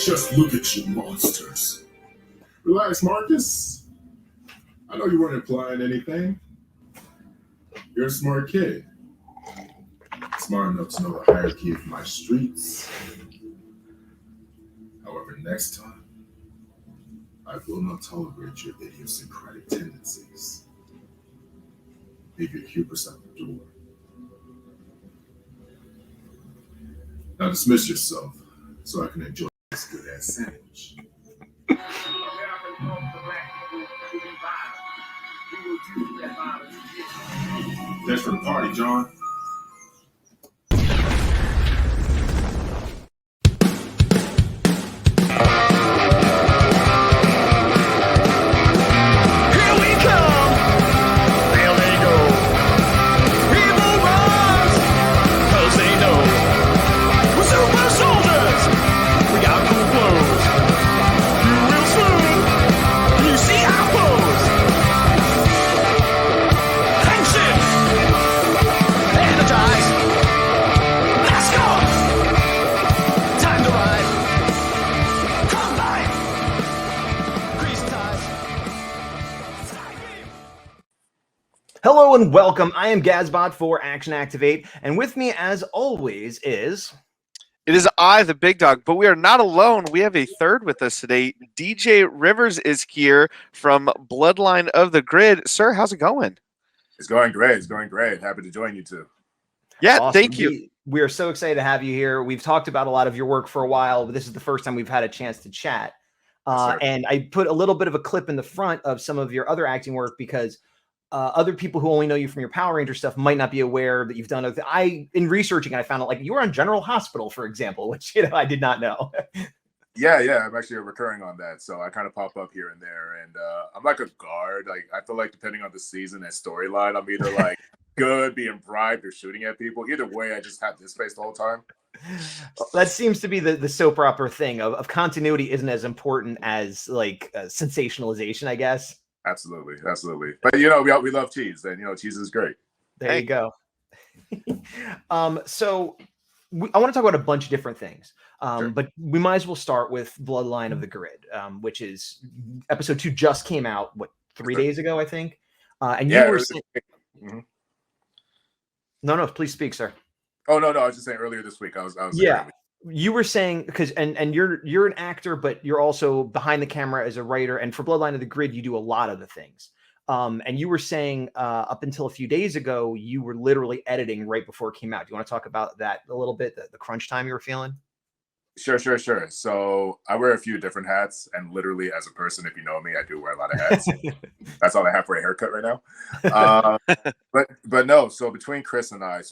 Just look at you monsters. Relax, Marcus. I know you weren't implying anything. You're a smart kid. Smart enough to know the hierarchy of my streets. However, next time, I will not tolerate your idiosyncratic tendencies. Leave your hubris at the door. Now dismiss yourself so I can enjoy this good-ass sandwich. Thanks for the party, John. Hello and welcome. I am Gazbot for Action Activate, and with me, as always, is... It is I, the big dog, but we are not alone. We have a third with us today. DJ Rivers is here from Bloodline of the Grid. Sir, how's it going? It's going great. It's going great. Happy to join you too. Yeah, Awesome. Thank you. We are so excited to have you here. We've talked about a lot of your work for a while, but this is the first time we've had a chance to chat. And I put a little bit of a clip in the front of some of your other acting work because other people who only know you from your Power Ranger stuff might not be aware that you've done other. In researching, I found out like you were on General Hospital, for example, which I did not know. Yeah, I'm actually recurring on that, so I kind of pop up here and there, and I'm like a guard. Like I feel like depending on the season and storyline, I'm either like good, being bribed, or shooting at people. Either way, I just have this face the whole time. That seems to be the soap opera thing of continuity isn't as important as like sensationalization, I guess. Absolutely. But we love cheese, and cheese is great. There you go. So I want to talk about a bunch of different things, Sure. but we might as well start with Bloodline of the Grid, which is episode 2 just came out 3 days ago, I think. And you were saying, no, please speak, sir. Oh no, I was just saying earlier this week. I was You were saying because and you're an actor, but you're also behind the camera as a writer. And for Bloodline of the Grid, you do a lot of the things. And you were saying up until a few days ago, you were literally editing right before it came out. Do you want to talk about that a little bit? The crunch time you were feeling? Sure. So I wear a few different hats, and literally as a person, if you know me, I do wear a lot of hats. That's all I have for a haircut right now. But no. So between Chris and I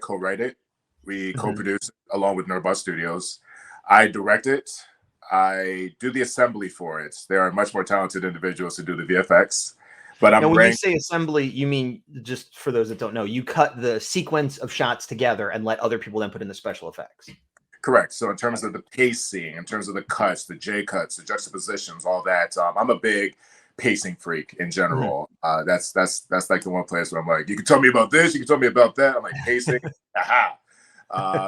co-write it. We co-produce along with Nerdbot Studios. I direct it. I do the assembly for it. There are much more talented individuals who do the VFX. But when you say assembly, you mean, just for those that don't know, you cut the sequence of shots together and let other people then put in the special effects. Correct. So in terms of the pacing, in terms of the cuts, the J cuts, the juxtapositions, all that, I'm a big pacing freak in general. That's like the one place where I'm like, you can tell me about this, you can tell me about that. I'm like, pacing, aha.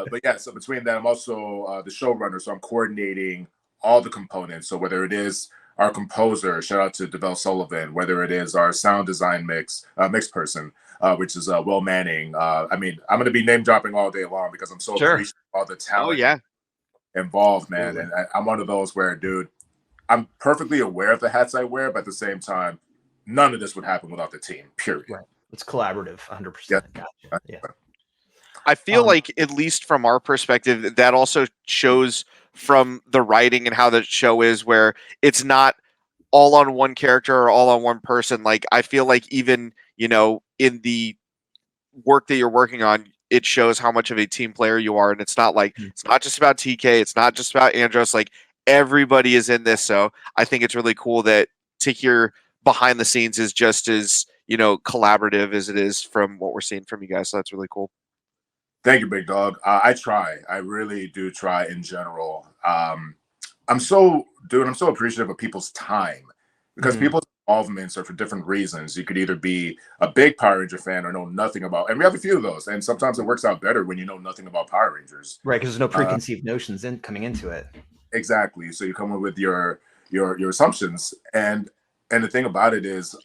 But yeah, so between that, I'm also the showrunner, so I'm coordinating all the components. So whether it is our composer, shout out to Devel Sullivan, whether it is our sound design mix person, which is Will Manning. I mean, I'm going to be name dropping all day long because I'm so appreciative of all the talent involved, man. And I'm one of those where, dude, I'm perfectly aware of the hats I wear, but at the same time, none of this would happen without the team, period. Right. It's collaborative, 100%. Yeah. Gotcha. Yeah. I feel like, at least from our perspective, that also shows from the writing and how the show is, where it's not all on one character or all on one person. Like, I feel like even, in the work that you're working on, it shows how much of a team player you are. And it's not like, it's not just about TK. It's not just about Andros. Like, everybody is in this. So I think it's really cool that to hear behind the scenes is just as, collaborative as it is from what we're seeing from you guys. So that's really cool. Thank you, big dog. I try. I really do try in general. I'm so appreciative of people's time because people's involvements are for different reasons. You could either be a big Power Ranger fan or know nothing about, and we have a few of those. And sometimes it works out better when you know nothing about Power Rangers. Right, because there's no preconceived notions coming into it. Exactly. So you come up with your assumptions, and the thing about it is,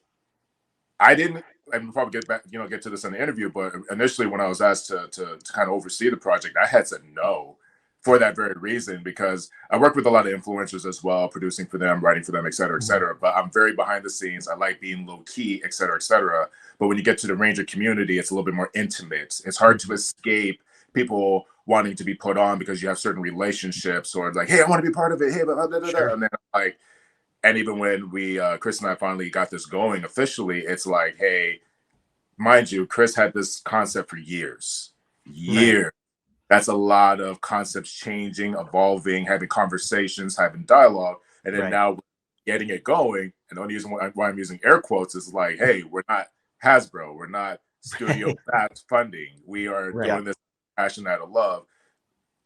I didn't. And we'll probably get back, get to this in the interview. But initially, when I was asked to kind of oversee the project, I had said no for that very reason, because I work with a lot of influencers as well, producing for them, writing for them, et cetera, et cetera. But I'm very behind the scenes. I like being low key, et cetera, et cetera. But when you get to the Ranger community, it's a little bit more intimate. It's hard to escape people wanting to be put on because you have certain relationships, or like, hey, I want to be part of it. Hey, blah, blah, blah, blah. And then like, and even when we, Chris and I finally got this going officially, it's like, hey, mind you, Chris had this concept for years. Right. That's a lot of concepts changing, evolving, having conversations, having dialogue. And then now getting it going, and only using why I'm using air quotes is like, hey, we're not Hasbro. We're not studio backed funding. We are doing this passion out of love.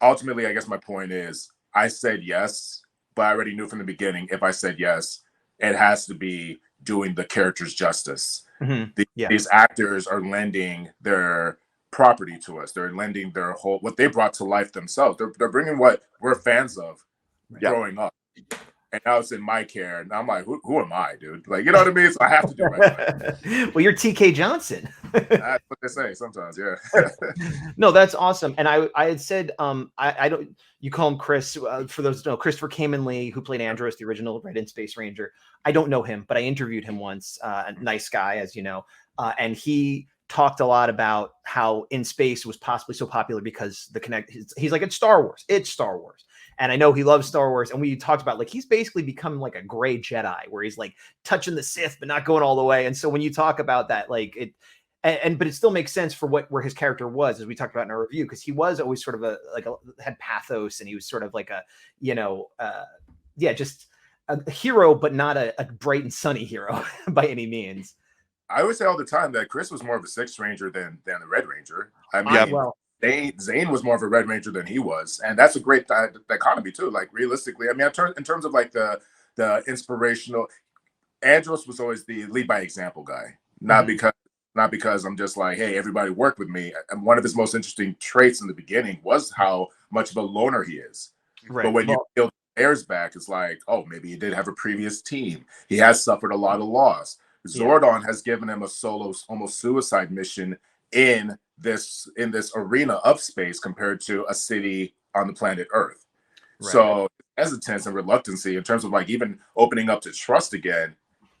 Ultimately, I guess my point is, I said yes, but I already knew from the beginning, if I said yes, it has to be doing the characters justice. These actors are lending their property to us. They're lending their whole, what they brought to life themselves. They're bringing what we're fans of growing up. And now it's in my care. And I'm like, who am I, dude? Like, you know what I mean? So I have to do it. Well, you're TK Johnson. That's what they say sometimes, yeah. No, that's awesome. And I had said, I don't, you call him Chris. For those who know, Christopher Kamen Lee, who played Andros, the original Red in Space Ranger. I don't know him, but I interviewed him once. A nice guy, as you know. And he talked a lot about how In Space was possibly so popular because he's like, it's Star Wars. It's Star Wars. And I know he loves Star Wars. And we talked about, like, he's basically become like a gray Jedi, where he's like touching the Sith, but not going all the way. And so when you talk about that, like but it still makes sense for where his character was, as we talked about in our review, because he was always sort of had pathos, and he was sort of like a, just a hero, but not a bright and sunny hero by any means. I always say all the time that Chris was more of a Sixth Ranger than the Red Ranger. I mean, Zane was more of a Red Ranger than he was, and that's a great dichotomy too. Like, realistically, I mean, in terms of like the inspirational, Andros was always the lead by example guy, not because I'm just like, hey, everybody work with me. And one of his most interesting traits in the beginning was how much of a loner he is. Right. But when you peel the layers back, it's like, oh, maybe he did have a previous team. He has suffered a lot of loss. Zordon has given him a solo, almost suicide mission in this arena of space compared to a city on the planet Earth. Right. So hesitance and reluctancy in terms of like even opening up to trust again,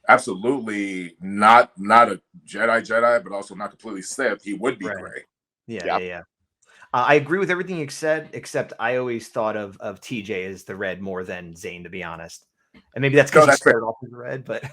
absolutely not a Jedi, but also not completely Sith. He would be gray. Yeah. I agree with everything you said, except I always thought of TJ as the Red more than Zane, to be honest. And maybe that's because he started off as Red, but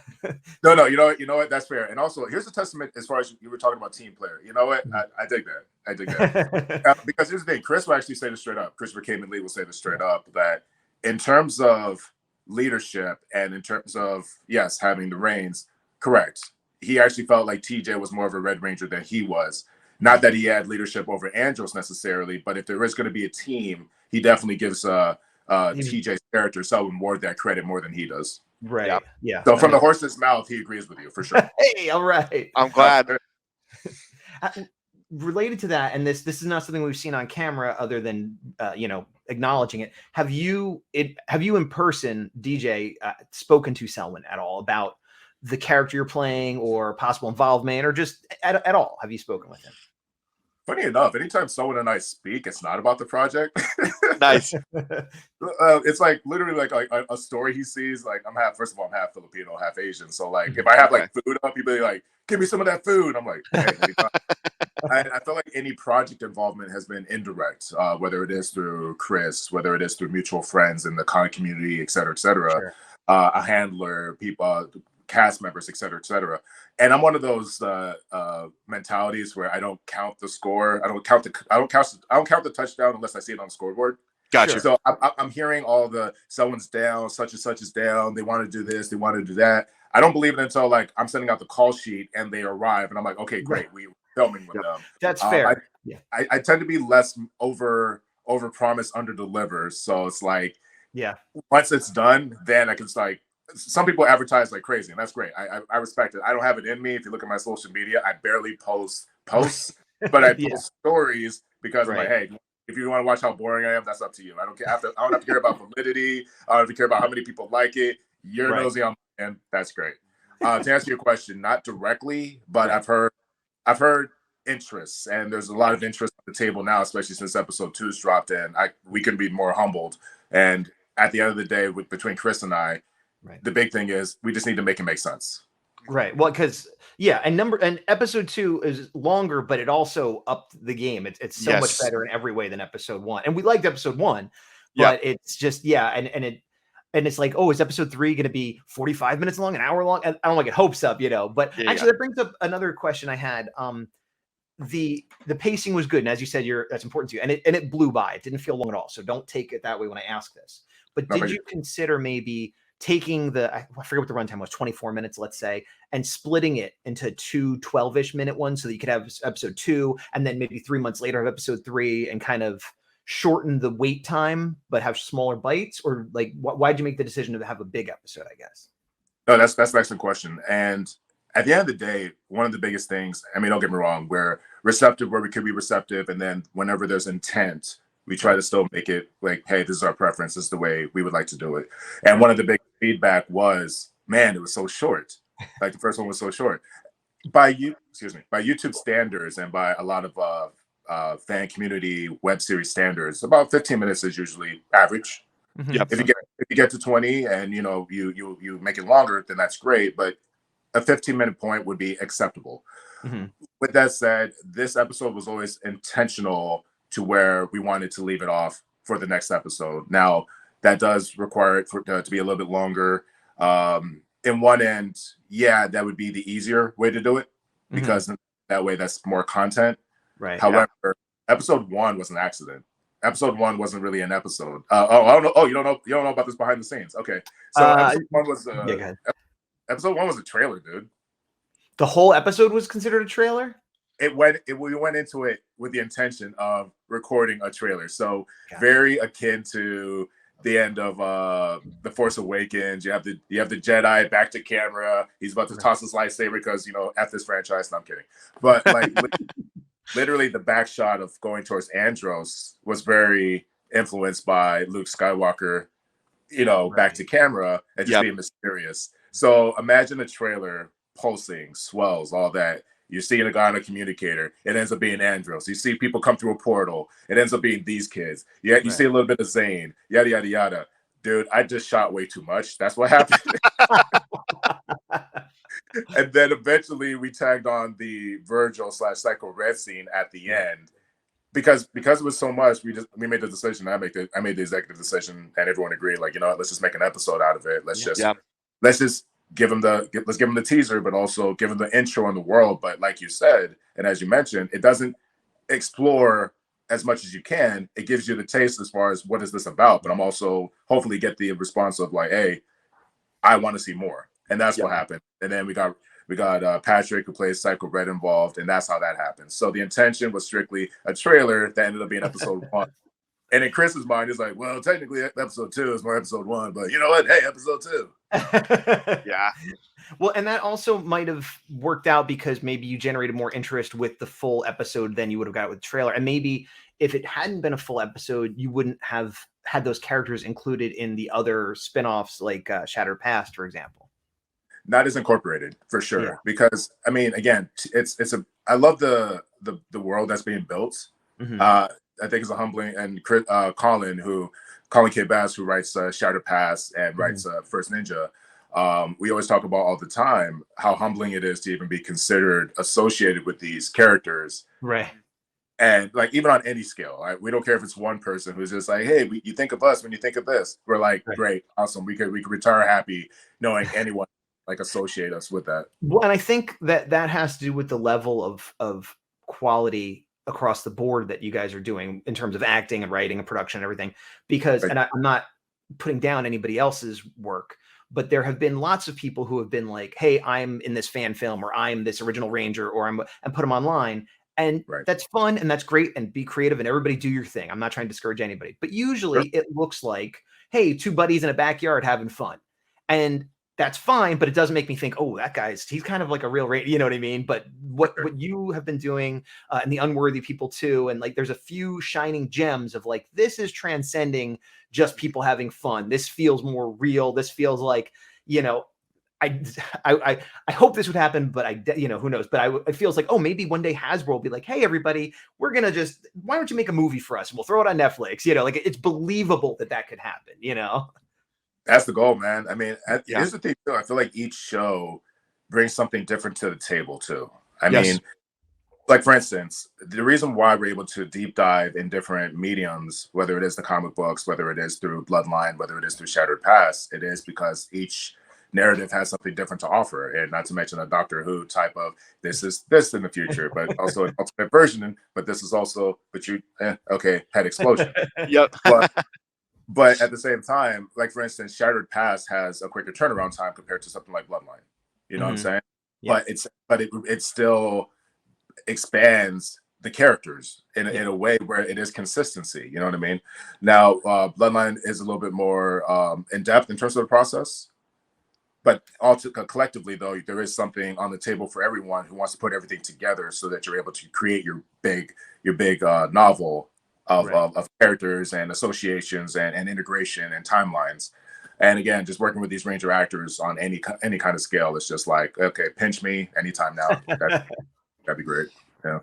no, you know what, that's fair. And also, here's a testament as far as you were talking about team player. You know what, I dig that. Because here's the thing, Chris will actually say this straight up. Christopher Kamen Lee will say this straight up, that in terms of leadership and in terms of, yes, having the reins, correct, he actually felt like TJ was more of a Red Ranger than he was. Not that he had leadership over Andros necessarily, but if there is going to be a team, he definitely gives TJ's character Selwyn Ward that credit more than he does. Right. Yeah. So from the horse's mouth, he agrees with you for sure. Hey, all right. I'm glad. Related to that, and this is not something we've seen on camera other than acknowledging it. Have you in person, DJ, spoken to Selwyn at all about the character you're playing or possible involvement, or just at all? Have you spoken with him? Funny enough, anytime Selwyn and I speak, it's not about the project. Nice. It's like literally like a story he sees. Like, I'm half Filipino, half Asian. So like, if I have like food up, he'd be like, "Give me some of that food." I'm like, hey, I feel like any project involvement has been indirect, whether it is through Chris, whether it is through mutual friends in the con community, et cetera, Sure. A handler, people, cast members, et cetera. And I'm one of those mentalities where I don't count the score. I don't count the touchdown unless I see it on the scoreboard. Gotcha. So I'm hearing all the someone's down, such and such is down. They want to do this. They want to do that. I don't believe it until like I'm sending out the call sheet and they arrive and I'm like, okay, great. We filming with them. That's fair. I tend to be less over promise, under deliver. So it's like, once it's done, then I can like, some people advertise like crazy, and that's great. I respect it. I don't have it in me. If you look at my social media, I barely post posts, but I post stories because I'm like, hey, If you want to watch how boring I am, that's up to you. I don't care. I don't have to care about validity. I don't have to care about how many people like it. You're nosy on my end. That's great. To answer your question, not directly, but I've heard interests, and there's a lot of interest on the table now, especially since episode 2's dropped in. We can be more humbled. And at the end of the day, between Chris and I, the big thing is we just need to make it make sense. Right. Well, because and episode 2 is longer, but it also upped the game. It's so much better in every way than episode 1. And we liked episode 1, but it's just and it's like, oh, is episode 3 going to be 45 minutes long, an hour long? And I don't want to get hopes up, But actually, that brings up another question I had. The pacing was good, and as you said, that's important to you, and it blew by. It didn't feel long at all. So don't take it that way when I ask this. But did you consider maybe taking I forget what the runtime was, 24 minutes, let's say, and splitting it into 2 12-ish minute ones so that you could have episode 2 and then maybe 3 months later have episode 3 and kind of shorten the wait time but have smaller bites? Or like why'd you make the decision to have a big episode, I guess? No, that's an excellent question. And at the end of the day, one of the biggest things, I mean, don't get me wrong, we're receptive where we could be receptive, and then whenever there's intent, we try to still make it like, hey, this is our preference. This is the way we would like to do it. And one of the big feedback was, man, it was so short. Like the first one was so short. By YouTube standards and by a lot of fan community web series standards, about 15 minutes is usually average. If you get to 20 and you make it longer, then that's great. But a 15-minute point would be acceptable. With that said, this episode was always intentional to where we wanted to leave it off for the next episode. Now, that does require it to be a little bit longer. In one end, that would be the easier way to do it, because that way that's more content. Right. However, episode 1 was an accident. Episode 1 wasn't really an episode. I don't know. Oh, you don't know about this behind the scenes. Okay. So episode 1 was a trailer, dude. The whole episode was considered a trailer? We went into it with the intention of recording a trailer. So very akin to the end of The Force Awakens. You have the Jedi back to camera. He's about to toss his lightsaber because F this franchise. No, I'm kidding. But like literally the back shot of going towards Andros was very influenced by Luke Skywalker, back to camera and just being mysterious. So imagine a trailer pulsing, swells, all that. You're seeing a guy on a communicator. It ends up being Andros. You see people come through a portal. It ends up being these kids. You see a little bit of Zane. Yada, yada, yada. Dude, I just shot way too much. That's what happened. And then eventually we tagged on the Virgil / Psycho Red scene at the end. Because it was so much, we made the decision. I made the executive decision, and everyone agreed, like, let's just make an episode out of it. Let's just give him the teaser, but also give him the intro on the world. But like you said, and as you mentioned, it doesn't explore as much as you can. It gives you the taste as far as what is this about. But I'm also hopefully get the response of like, hey, I want to see more. And that's what happened. And then we got Patrick, who plays Psycho Red, involved, and that's how that happened. So the intention was strictly a trailer that ended up being episode 1. And in Chris's mind, he's like, well, technically episode 2 is more episode 1, but you know what? Hey, episode 2. Yeah. Well, and that also might have worked out because maybe you generated more interest with the full episode than you would have got with the trailer. And maybe if it hadn't been a full episode, you wouldn't have had those characters included in the other spinoffs like Shattered Past, for example. Not as incorporated, for sure. Because, I mean, again, I love the world that's being built. I think it's a humbling, and Colin Bass, who writes Shattered Past and writes First Ninja, we always talk about all the time how humbling it is to even be considered associated with these characters. Right. And like, even on any scale, right? We don't care if it's one person who's just like, hey, you think of us when you think of this. We're like, great, awesome. We could retire happy knowing anyone like associate us with that. Well, and I think that has to do with the level of quality across the board that you guys are doing in terms of acting and writing and production and everything, because, and I'm not putting down anybody else's work, but there have been lots of people who have been like, hey, I'm in this fan film, or I'm this original Ranger, or and put them online. And that's fun and that's great, and be creative and everybody do your thing. I'm not trying to discourage anybody, but usually it looks like, hey, two buddies in a backyard having fun. And that's fine, but it doesn't make me think, oh, he's kind of like a real you know what I mean? But what you have been doing, and the Unworthy People too, and like there's a few shining gems of like, this is transcending just people having fun. This feels more real. This feels like, you know, I hope this would happen, but you know, who knows? But it feels like, oh, maybe one day Hasbro will be like, hey, everybody, we're gonna why don't you make a movie for us and we'll throw it on Netflix? You know, like it's believable that could happen. You know. That's the goal, man. I mean, here's the thing too. I feel like each show brings something different to the table too. I mean, like for instance, the reason why we're able to deep dive in different mediums, whether it is the comic books, whether it is through Bloodline, whether it is through Shattered Past, it is because each narrative has something different to offer, and not to mention a Doctor Who type of this is this in the future, but also an alternate version. But this is also, but you okay, head explosion. Yep. But at the same time, like for instance, Shattered Past has a quicker turnaround time compared to something like Bloodline. You know what I'm saying? Yeah. But it still expands the characters in a way where it is consistency. You know what I mean? Now, Bloodline is a little bit more in depth in terms of the process, but collectively, though, there is something on the table for everyone who wants to put everything together so that you're able to create your big novel of characters and associations and integration and timelines. And again, just working with these Ranger actors on any kind of scale, it's just like, okay, pinch me anytime now. That'd be great. Yeah.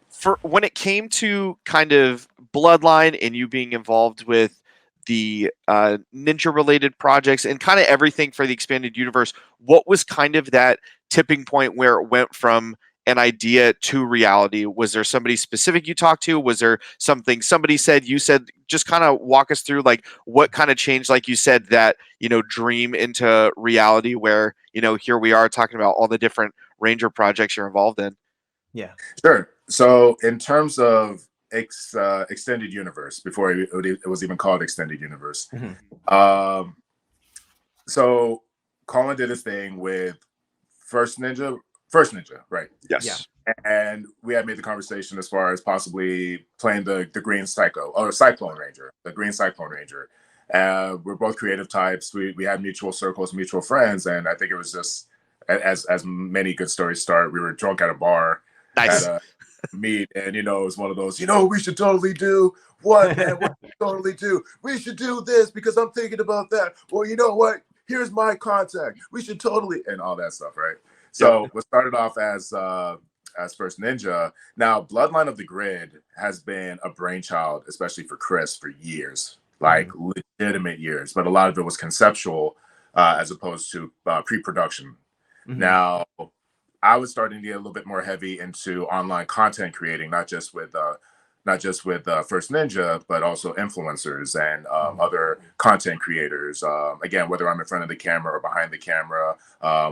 For when it came to kind of Bloodline and you being involved with the ninja related projects and kind of everything for the expanded universe, what was kind of that tipping point where it went from an idea to reality? Was there somebody specific you talked to? Was there something somebody said, you said? Just kind of walk us through like what kind of changed, like you said, that, you know, dream into reality where, you know, here we are talking about all the different Ranger projects you're involved in. Yeah, sure. So in terms of extended universe, before it was even called extended universe, so Colin did his thing with First Ninja, right? Yes. Yeah. And we had made the conversation as far as possibly playing the Green Cyclone Ranger, the Green Cyclone Ranger. We're both creative types. We had mutual circles, mutual friends, and I think it was just as many good stories start. We were drunk at a bar. Nice. At a meet, and you know, it was one of those, you know, we should totally do what, man? What should we totally do? We should do this because I'm thinking about that. Well, you know what? Here's my contact. We should totally, and all that stuff, right? So we started off as First Ninja. Now, Bloodline of the Grid has been a brainchild, especially for Chris, for years, like legitimate years. But a lot of it was conceptual as opposed to pre-production. Now, I was starting to get a little bit more heavy into online content creating, not just with First Ninja, but also influencers and other content creators. Again, whether I'm in front of the camera or behind the camera,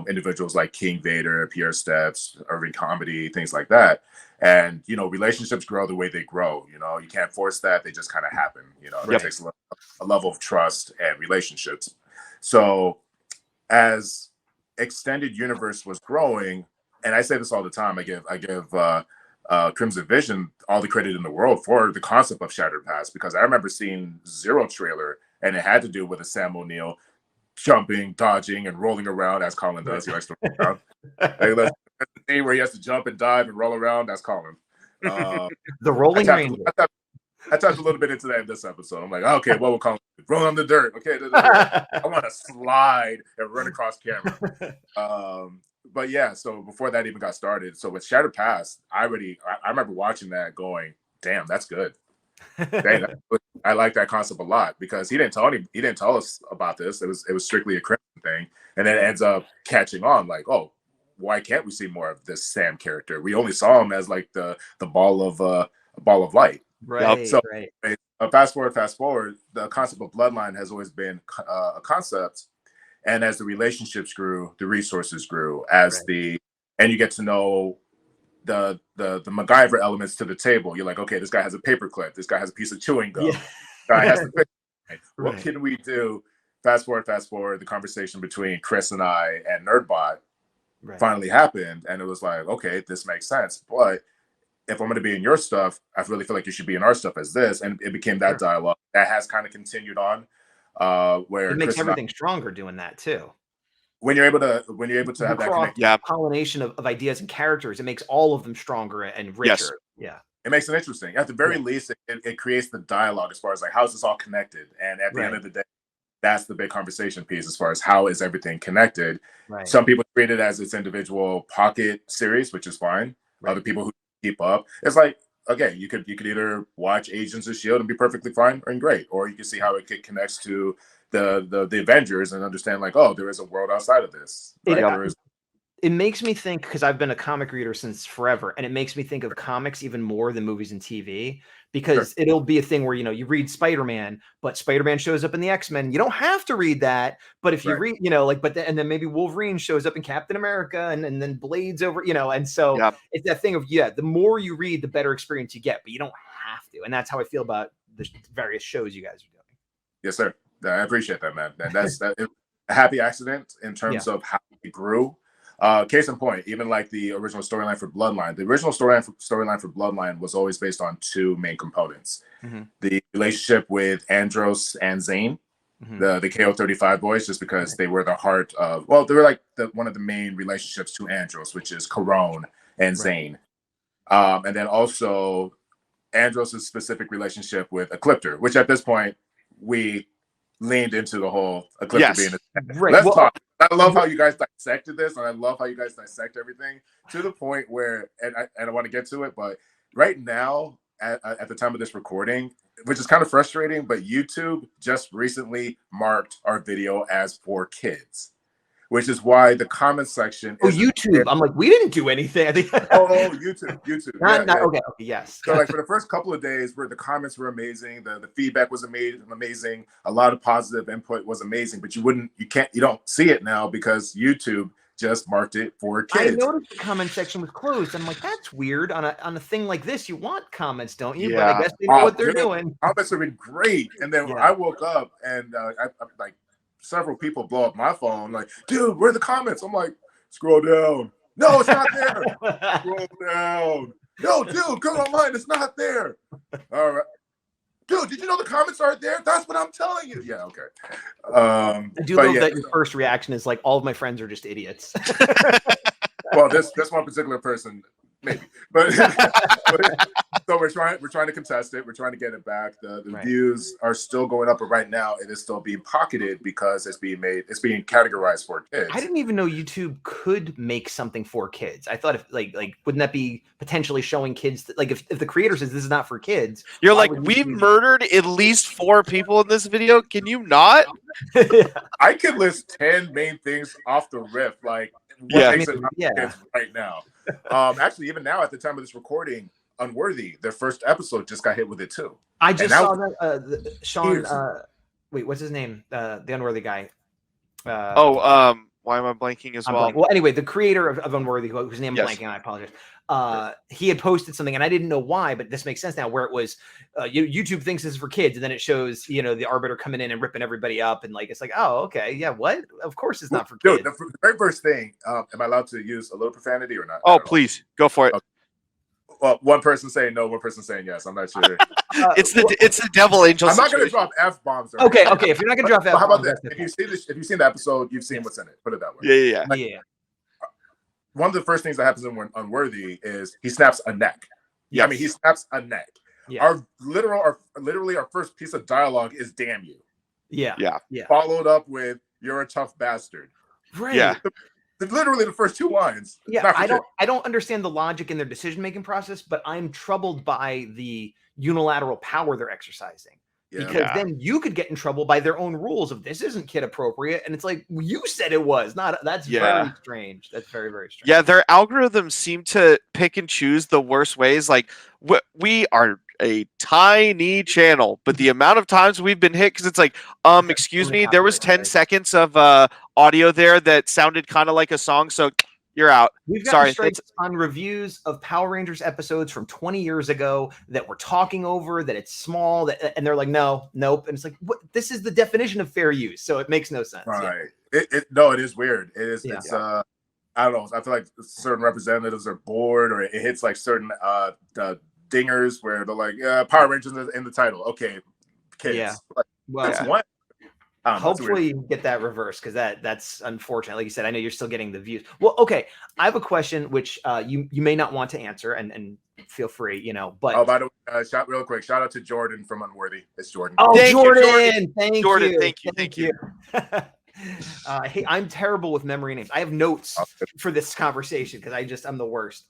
individuals like King Vader, Pierre Steps, Irving Comedy, things like that. And, you know, relationships grow the way they grow. You know, you can't force that. They just kind of happen. You know, it takes a level of trust and relationships. So as Extended Universe was growing, and I say this all the time, I give Crimson Vision all the credit in the world for the concept of Shattered Past, because I remember seeing Zero trailer, and it had to do with a Sam O'Neill jumping, dodging, and rolling around, as Colin does. He likes to roll around. Like, let's see where he has to jump and dive and roll around. That's Colin. The Rolling Ranger. I talked a little bit into that in this episode. I'm like, okay, what will Colin do? Roll on the dirt. Okay, I want to slide and run across camera. But yeah, so before that even got started, so with Shattered Past, I remember watching that going, damn, that's good. Dang, I like that concept a lot, because he didn't tell us about this. It was strictly a Crimson thing, and then it ends up catching on. Like, oh, why can't we see more of this Sam character? We only saw him as like the ball of light. Right. So right. Fast forward, the concept of Bloodline has always been a concept. And as the relationships grew, the resources grew, and you get to know the MacGyver elements to the table. You're like, okay, this guy has a paperclip. This guy has a piece of chewing gum. This guy has the picture. What can we do? Fast forward, the conversation between Chris and I and Nerdbot finally happened. And it was like, okay, this makes sense. But if I'm going to be in your stuff, I really feel like you should be in our stuff as this. And it became that dialogue that has kind of continued on. Where it makes everything stronger doing that too. when you're able to have that connection, pollination of ideas and characters, it makes all of them stronger and richer. Yeah. It makes it interesting. At the very least, it creates the dialogue as far as like how is this all connected? And at the end of the day, that's the big conversation piece as far as how is everything connected. Right. Some people treat it as its individual pocket series, which is fine. Right. Other people who keep up, it's like, okay, you could either watch Agents of S.H.I.E.L.D. and be perfectly fine and great, or you can see how it connects to the Avengers and understand like, oh, there is a world outside of this. Right? It makes me think, because I've been a comic reader since forever, and it makes me think of comics even more than movies and TV, because it'll be a thing where, you read Spider-Man, but Spider-Man shows up in the X-Men. You don't have to read that, but if you read, and then maybe Wolverine shows up in Captain America, and then Blade's over, and so it's that thing of, the more you read, the better experience you get, but you don't have to. And that's how I feel about the various shows you guys are doing. Yes, sir. I appreciate that, man. And that's a happy accident in terms of how it grew. Case in point, even like the original storyline for Bloodline, the original storyline for Bloodline was always based on two main components: the relationship with Andros and Zane, the KO-35 boys, just because they were the heart of, well, they were like one of the main relationships to Andros, which is Corone and Zane, and then also Andros' specific relationship with Ecliptor, which at this point we leaned into the whole Ecliptor being a Let's talk. I love how you guys dissected this, and I love how you guys dissect everything to the point where, and I want to get to it, but right now, at the time of this recording, which is kind of frustrating, but YouTube just recently marked our video as for kids, which is why the comment section. YouTube! I'm like, we didn't do anything. I think. YouTube. Okay, yes. So like for the first couple of days, where the comments were amazing, the feedback was amazing, a lot of positive input was amazing, but you don't see it now because YouTube just marked it for kids. I noticed the comment section was closed. I'm like, that's weird. On a thing like this, you want comments, don't you? Yeah. But I guess they know what they're doing. Comments have been great, and then I woke up and I like. Several people blow up my phone like, dude, where are the comments? I'm like, scroll down. No, it's not there. Scroll down. No, dude, come online. It's not there. All right. Dude, did you know the comments aren't there? That's what I'm telling you. Yeah, okay. I do love that your first reaction is like, all of my friends are just idiots. Well, this one particular person, maybe. But so we're trying to contest it. We're trying to get it back. The views are still going up, but right now it is still being pocketed because it's being categorized for kids. I didn't even know YouTube could make something for kids. I thought if like wouldn't that be potentially showing kids that, like if the creator says this is not for kids, you're like, we murdered at least 4 people in this video. Can you not? I could list 10 main things off the riff, like what makes it not for kids right now. Actually, even now at the time of this recording, Unworthy, their first episode just got hit with it too. I just saw that Sean. Wait, what's his name? The Unworthy guy. Why am I blanking as well? Well, anyway, the creator of Unworthy, whose name I'm blanking, I apologize. He had posted something, and I didn't know why, but this makes sense now. Where it was, YouTube thinks this is for kids, and then it shows, the Arbiter coming in and ripping everybody up, and like it's like, oh, okay, yeah, what? Of course, it's not for kids. Dude, the very first thing, am I allowed to use a little profanity or not? Oh, please go for it. Okay. Well, one person saying no, one person saying yes. I'm not sure. It's the devil angel. I'm not going to drop F-bombs. Okay. If you're not going to drop F-bombs, how about that? If you've seen the episode, you've seen what's in it. Put it that way. Yeah. One of the first things that happens in Unworthy is he snaps a neck. Yeah, I mean he snaps a neck. Yeah. Our literally our first piece of dialogue is "damn you." Yeah. Followed up with "you're a tough bastard." Right. Yeah. Literally the first 2 lines. Yeah, I don't understand the logic in their decision-making process, but I'm troubled by the unilateral power they're exercising. Because then you could get in trouble by their own rules of this isn't kid appropriate, and it's like you said it was not. That's very strange. That's very, very strange. Yeah, their algorithms seem to pick and choose the worst ways. Like we are a tiny channel, but the amount of times we've been hit because it's like, excuse me, there was 10 seconds of audio there that sounded kind of like a song, so you're out. We've got strikes on reviews of Power Rangers episodes from 20 years ago that we're talking over, that it's small, and they're like, nope. And it's like, what? This is the definition of fair use, so it makes no sense. Right. It is weird. It is. Yeah. It's I don't know. I feel like certain representatives are bored, or it hits like certain dingers where they're like, Power Rangers in the title. Okay, kids. Yeah. Like, that's one. I don't know, it's weird. Hopefully you get that reversed, because that's unfortunate. Like you said, I know you're still getting the views. Well, okay, I have a question which you may not want to answer, and feel free, but Oh, by the way, real quick, shout out to Jordan from Unworthy. It's Jordan. oh, Thank you, Jordan, thank Jordan, you, thank you. Hey, I'm terrible with memory names. I have notes for this conversation because I'm the worst.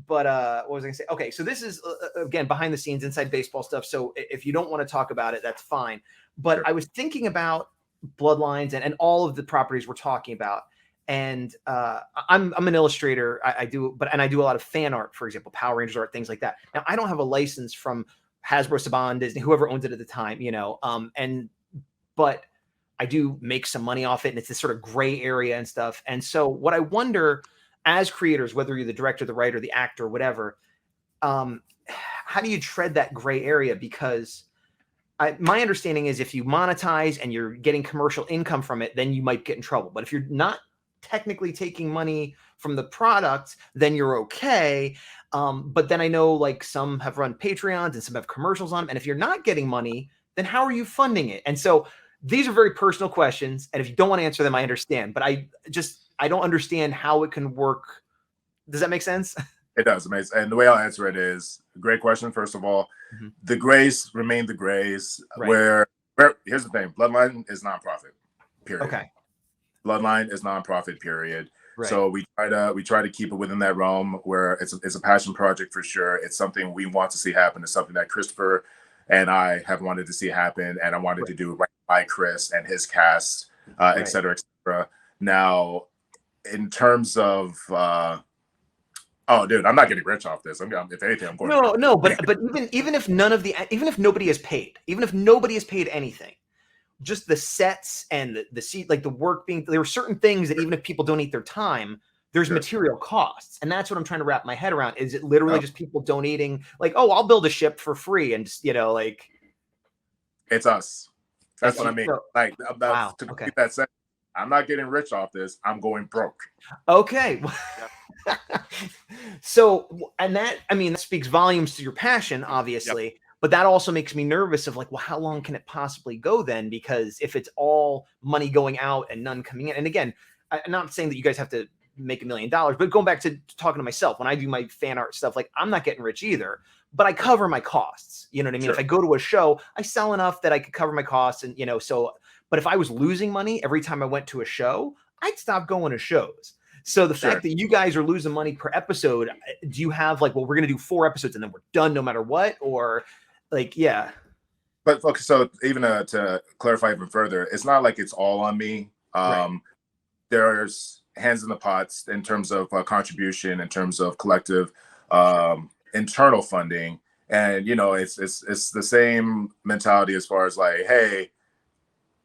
But what was I gonna say? Okay, so this is again behind the scenes, inside baseball stuff. So if you don't want to talk about it, that's fine. But sure. I was thinking about Bloodlines and all of the properties we're talking about. And I'm an illustrator. I do a lot of fan art, for example, Power Rangers art, things like that. Now I don't have a license from Hasbro, Saban, Disney, whoever owns it at the time, but I do make some money off it, and it's this sort of gray area and stuff. And so what I wonder, as creators, whether you're the director, the writer, the actor, whatever, how do you tread that gray area? Because my understanding is if you monetize and you're getting commercial income from it, then you might get in trouble. But if you're not technically taking money from the product, then you're okay. But then I know like some have run Patreons and some have commercials on them. And if you're not getting money, then how are you funding it? And so these are very personal questions. And if you don't want to answer them, I understand. But I don't understand how it can work. Does that make sense? It does. Amazing. And the way I'll answer it is, great question. First of all, the grays remain the grays. Right. Where here's the thing: Bloodline is nonprofit. Period. Okay. Bloodline is nonprofit. Period. Right. So we try to keep it within that realm where it's a passion project for sure. It's something we want to see happen. It's something that Christopher and I have wanted to see happen, and I wanted to do right by Chris and his cast, et cetera, et cetera. Now, in terms of oh, dude, I'm not getting rich off this. If anything, I'm going. No, but even if nobody has paid, even if nobody has paid anything, just the sets and the seat, like the work there are certain things that even if people donate their time, there's material costs, and that's what I'm trying to wrap my head around. Is it literally just people donating, like, oh, I'll build a ship for free, and just, like, it's us. That's what I mean. Like, to keep that said, I'm not getting rich off this. I'm going broke. Okay. So, and that speaks volumes to your passion, obviously. Yep. But that also makes me nervous of like, well, how long can it possibly go then? Because if it's all money going out and none coming in, and again, I'm not saying that you guys have to make $1 million, but going back to talking to myself, when I do my fan art stuff, like I'm not getting rich either, but I cover my costs. You know what I mean? Sure. If I go to a show, I sell enough that I could cover my costs, and but if I was losing money every time I went to a show, I'd stop going to shows. So the fact that you guys are losing money per episode, do you have like, well, we're going to do 4 episodes and then we're done no matter what? Or like, yeah. But okay, so even to clarify even further, it's not like it's all on me. There's hands in the pots in terms of contribution, in terms of collective internal funding. And, it's the same mentality as far as like, hey,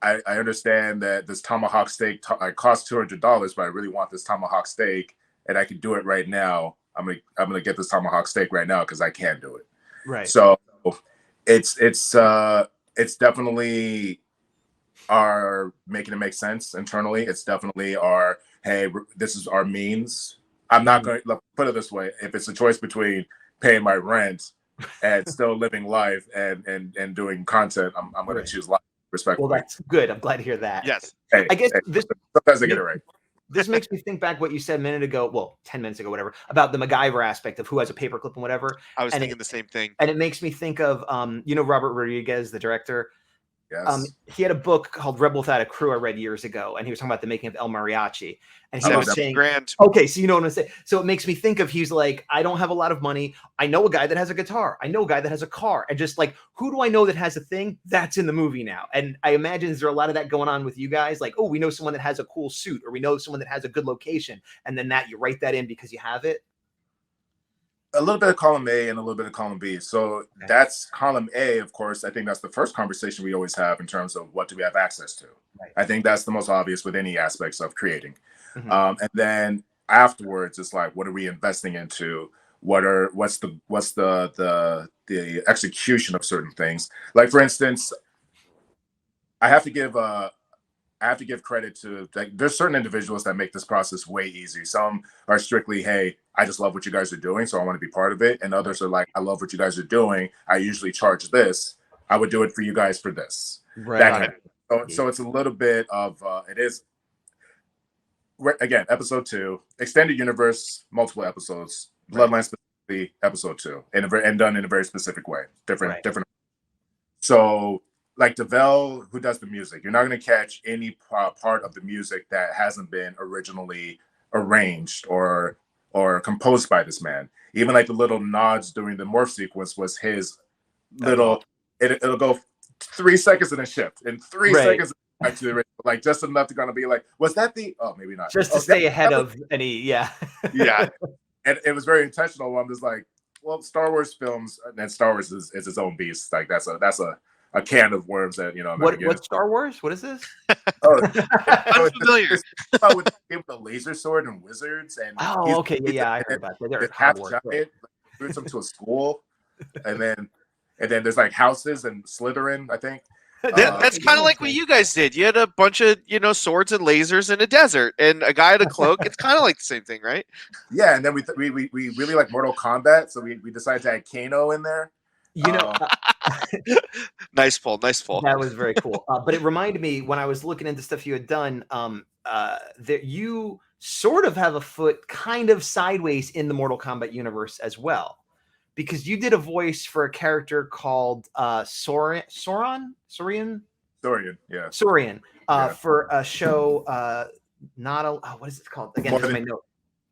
I understand that this tomahawk steak costs $200, but I really want this tomahawk steak, and I can do it right now. I'm gonna get this tomahawk steak right now because I can do it. Right. So it's definitely our making it make sense internally. It's definitely our, hey, this is our means. I'm not going to put it this way: if it's a choice between paying my rent and still living life and doing content, I'm going to choose life. Respectfully. Well, that's good. I'm glad to hear that. Yes. I guess sometimes I get it right. This makes me think back what you said a minute ago, well, 10 minutes ago, whatever, about the MacGyver aspect of who has a paperclip and whatever. I was thinking the same thing. And it makes me think of, Robert Rodriguez, the director. Yes. He had a book called Rebel Without a Crew I read years ago, and he was talking about the making of El Mariachi. And he was saying, okay, so you know what I'm saying? So it makes me think of, he's like, I don't have a lot of money. I know a guy that has a guitar. I know a guy that has a car. And just like, who do I know that has a thing? That's in the movie now. And I imagine, is there a lot of that going on with you guys? Like, oh, we know someone that has a cool suit, or we know someone that has a good location. And then you write that in because you have it? A little bit of column A and a little bit of column B. So that's column A, of course. I think that's the first conversation we always have in terms of what do we have access to. Right. I think that's the most obvious with any aspects of creating. And then afterwards, it's like, what are we investing into? What's the execution of certain things? Like, for instance, I have to give credit to, like, there's certain individuals that make this process way easy. Some are strictly, hey, I just love what you guys are doing, so I want to be part of it. And others are like, I love what you guys are doing. I usually charge this. I would do it for you guys for this. Right. So it's a little bit of it is again episode 2, extended universe, multiple episodes, Bloodline specifically episode 2, and done in a very specific way, different. So like DeVell, who does the music, you're not going to catch any part of the music that hasn't been originally arranged or composed by this man. Even like the little nods during the morph sequence was his little. It'll go 3 seconds in a shift, and 3 seconds back to the original, like just enough to kind of be like, was that the? Oh, maybe not. Just to stay ahead of any, yeah. And it was very intentional. I'm just like, well, Star Wars films, and Star Wars is its own beast. Like that's a can of worms that What Star Wars? What is this? I'm familiar. With the laser sword and wizards, and okay, I heard about that. They're half giant, brings them to a school, and then there's like houses and Slytherin, I think. That's kind of like what you guys did. You had a bunch of swords and lasers in a desert, and a guy in a cloak. It's kind of like the same thing, right? Yeah, and then we really like Mortal Kombat, so we decided to add Kano in there. Nice pull. That was very cool. But it reminded me when I was looking into stuff you had done, that you sort of have a foot kind of sideways in the Mortal Kombat universe as well, because you did a voice for a character called Saurian, for a show. What is it called again?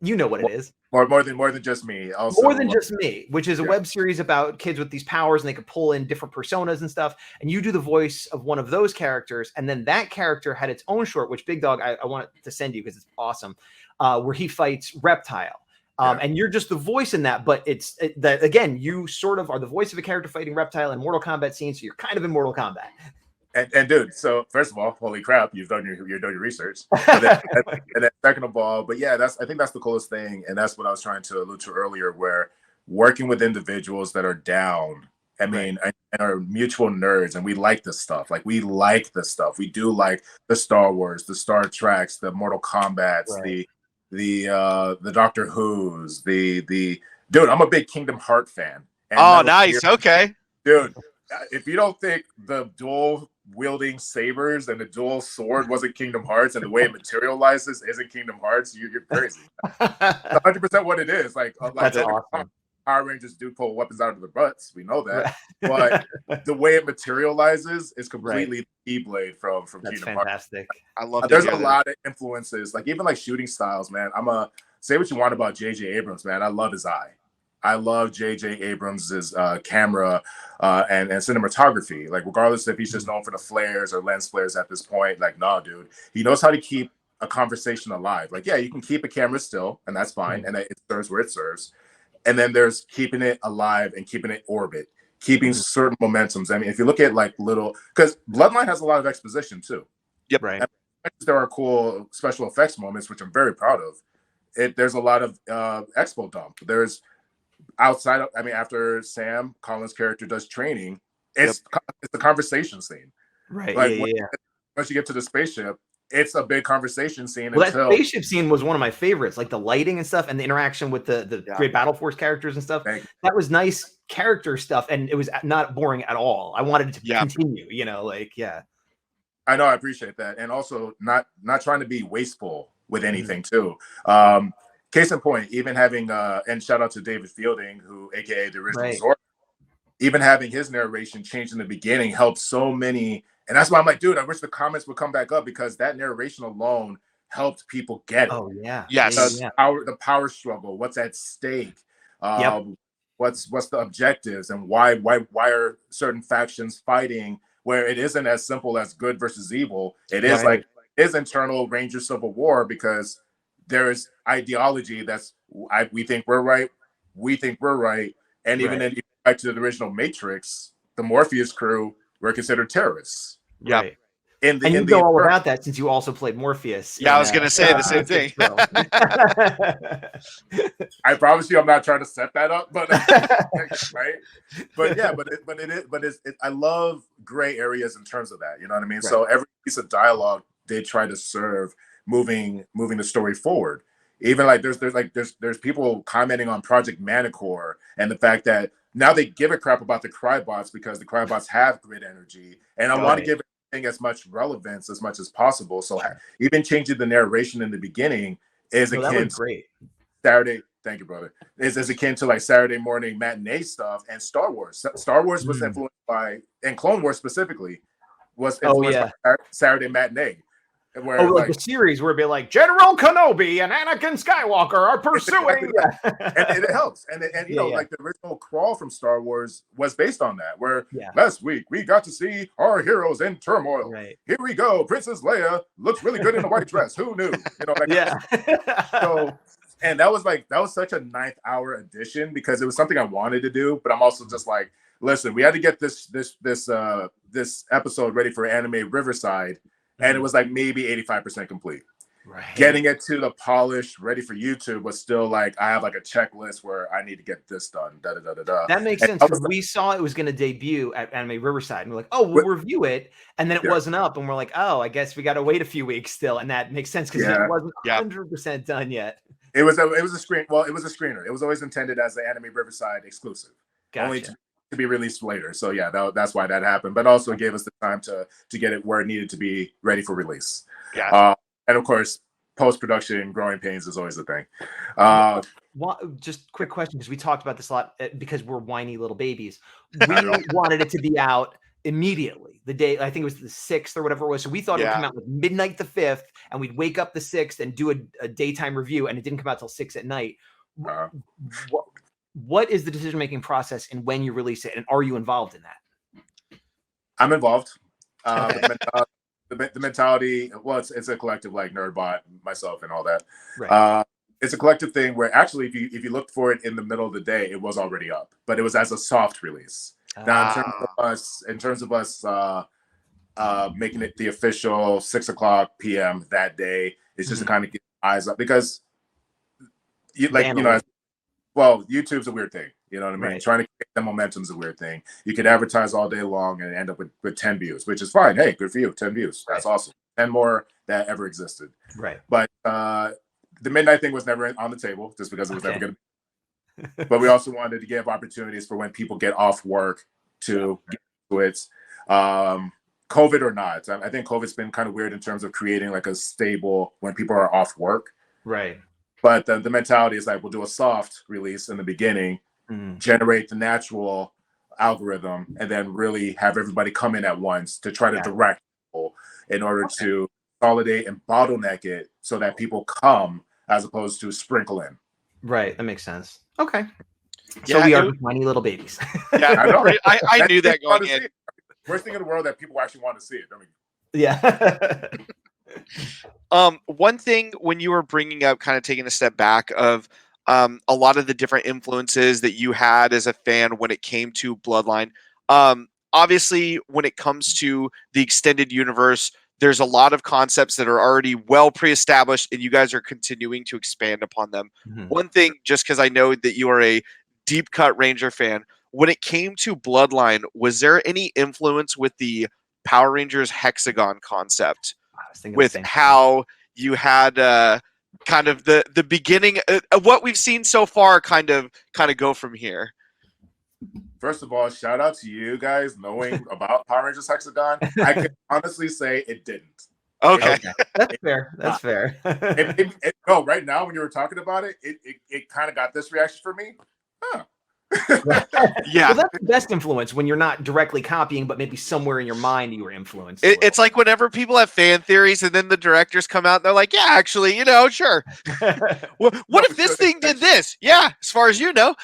You know what it is. More than just me. Also, More Than Just Me, which is a web series about kids with these powers, and they can pull in different personas and stuff. And you do the voice of one of those characters, and then that character had its own short, which Big Dog, I want to send you because it's awesome, where he fights Reptile. And you're just the voice in that, but that again, you sort of are the voice of a character fighting Reptile in Mortal Kombat scenes, so you're kind of in Mortal Kombat. And dude, so first of all, holy crap, you've done your research. And then second of all, but yeah, I think that's the coolest thing, and that's what I was trying to allude to earlier, where working with individuals that are down, and are mutual nerds, and we like this stuff. Like we like this stuff. We do like the Star Wars, the Star Treks, the Mortal Kombats, the Doctor Who's, the dude. I'm a big Kingdom Hearts fan. And nice. Okay, dude. If you don't think the dual wielding sabers and the dual sword wasn't Kingdom Hearts, and the way it materializes isn't Kingdom Hearts, you're crazy. 100% what it is. Like that's awesome. Power Rangers do pull weapons out of their butts. We know that. But the way it materializes is completely the Keyblade from Kingdom fantastic. Hearts. I love There's a lot of influences, like even like shooting styles, man. Say what you want about J.J. Abrams, man. I love his eye. I love J.J. Abrams' camera and cinematography. Like, regardless if he's just known for the flares or lens flares at this point, like, nah, dude. He knows how to keep a conversation alive. Like, yeah, you can keep a camera still, and that's fine, and it serves where it serves. And then there's keeping it alive and keeping it orbit, keeping certain momentums. I mean, if you look at like because Bloodline has a lot of exposition too. Yep. Right. There are cool special effects moments, which I'm very proud of. There's a lot of expo dump. There's outside of, after Sam Colin's character does training, it's the conversation scene. Right. Like once you get to the spaceship, it's a big conversation scene. Well, that spaceship scene was one of my favorites, like the lighting and stuff, and the interaction with the Great Battle Force characters and stuff. That was nice character stuff, and it was not boring at all. I wanted it to continue, I know, I appreciate that. And also not trying to be wasteful with anything too. Case in point, even having and shout out to David Fielding, who aka the original Zord, even having his narration changed in the beginning helped so many. And that's why I'm like, dude, I wish the comments would come back up, because that narration alone helped people get it. Oh yeah. Yes. The power struggle, what's at stake, what's the objectives, and why are certain factions fighting, where it isn't as simple as good versus evil. It is like is internal Ranger Civil War, because there is ideology we think we're right, and even in back to the original Matrix, the Morpheus crew were considered terrorists. Yeah. Right. And you know all about that since you also played Morpheus. Yeah, I was going to say the same thing. I promise you, I'm not trying to set that up, but right. But yeah, I love gray areas in terms of that. You know what I mean? Right. So every piece of dialogue they try to serve moving the story forward. Even like there's people commenting on Project Manicore and the fact that now they give a crap about the Crybots because the Crybots have grid energy, and I want to give thing as much relevance as much as possible. So even changing the narration in the beginning is that akin was great. Saturday. Thank you, brother. Is akin to like Saturday morning matinee stuff and Star Wars. Star Wars was influenced by, and Clone Wars specifically was influenced by Saturday matinee. Where, like the series where it'd be like General Kenobi and Anakin Skywalker are pursuing, and it helps. And you know, like the original crawl from Star Wars was based on that. Where last week we got to see our heroes in turmoil. Right. Here we go. Princess Leia looks really good in a white dress. Who knew? You know, so. And that was such a ninth hour edition because it was something I wanted to do, but I'm also just like, listen, we had to get this episode ready for Anime Riverside, and it was like maybe 85% complete. Right. Getting it to the polished, ready for YouTube was still like I have like a checklist where I need to get this done. That makes sense because we saw it was going to debut at Anime Riverside, and we're like, oh, we'll review it, and then it wasn't up, and we're like, oh, I guess we got to wait a few weeks still, and that makes sense because it wasn't 100% done yet. It was a screen. Well, it was a screener. It was always intended as the Anime Riverside exclusive, only to be released later. So yeah, that's why that happened. But also it gave us the time to get it where it needed to be ready for release. Yeah. And of course, post-production growing pains is always a thing. Just quick question, because we talked about this a lot because we're whiny little babies. We wanted it to be out immediately the day, I think it was the 6th or whatever it was. So we thought it would come out like midnight the 5th, and we'd wake up the 6th and do a daytime review, and it didn't come out till 6 at night. What is the decision-making process and when you release it, and are you involved in that? I'm involved. The mentality, well, it's a collective like Nerdbot, myself, and all that. Right. It's a collective thing where actually, if you looked for it in the middle of the day, it was already up, but it was as a soft release. Now, in terms of us making it the official 6:00 p.m. that day, it's just to kind of get eyes up because, YouTube's a weird thing. You know what I mean? Right. Trying to get the momentum's a weird thing. You could advertise all day long and end up with 10 views, which is fine. Hey, good for you. 10 views. That's awesome. 10 more that ever existed. Right. But the midnight thing was never on the table just because it was never going to be. But we also wanted to give opportunities for when people get off work to get to it. COVID or not. I think COVID's been kind of weird in terms of creating like a stable when people are off work. Right. But the mentality is like, we'll do a soft release in the beginning, generate the natural algorithm, and then really have everybody come in at once to try to direct people in order to consolidate and bottleneck it so that people come as opposed to sprinkle in. Right. That makes sense. Okay. So we are tiny little babies. Yeah, I know. I knew that going in. Worst thing in the world that people actually want to see it. I mean, yeah. One thing when you were bringing up, kind of taking a step back of a lot of the different influences that you had as a fan when it came to Bloodline. Obviously, when it comes to the extended universe, there's a lot of concepts that are already well pre-established, and you guys are continuing to expand upon them. One thing, just because I know that you are a deep cut Ranger fan, when it came to Bloodline, was there any influence with the Power Rangers hexagon concept? With how you had kind of the beginning of what we've seen so far kind of go from here? First of all, shout out to you guys knowing about Power Rangers Hexagon. I can honestly say it didn't. Okay. That's fair. That's fair. No, right now when you were talking about it, it kind of got this reaction for me. Huh. Yeah. Well, that's the best influence when you're not directly copying, but maybe somewhere in your mind you were influenced. It's like whenever people have fan theories and then the directors come out and they're like, yeah, actually, sure. What if this thing did this? Yeah, as far as you know.